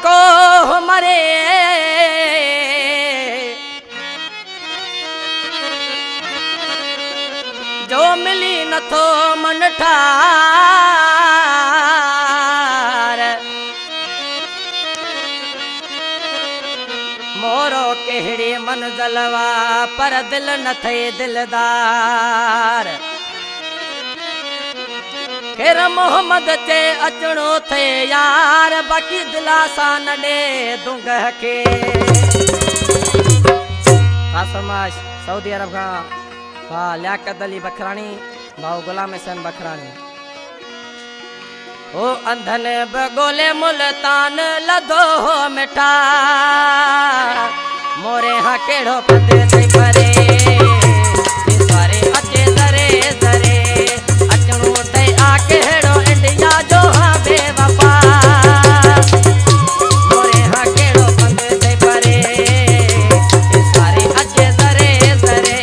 को हमारे जो मिली न थो मन ठार मोरो केहड़ी मंज़िलवा पर दिल न थे दिलदार खेर मोहम्मद चे अचणो थे यार बाकी दिलासा न दे दुंग के फरमाइश सऊदी अरब का वाह लियाकत अली बखरानी भाऊ गुलाम हुसैन बखरानी ओ अंधन बगोले मुल्तान लदो हो मिठा मोरे हाँ केड़ो पंदे से परे सारे अचे दरे दरे अचणो ते आ केड़ो इंडिया जो हाँ बेवफा मोरे हाँ केड़ो पंदे से परे सारे अचे दरे दरे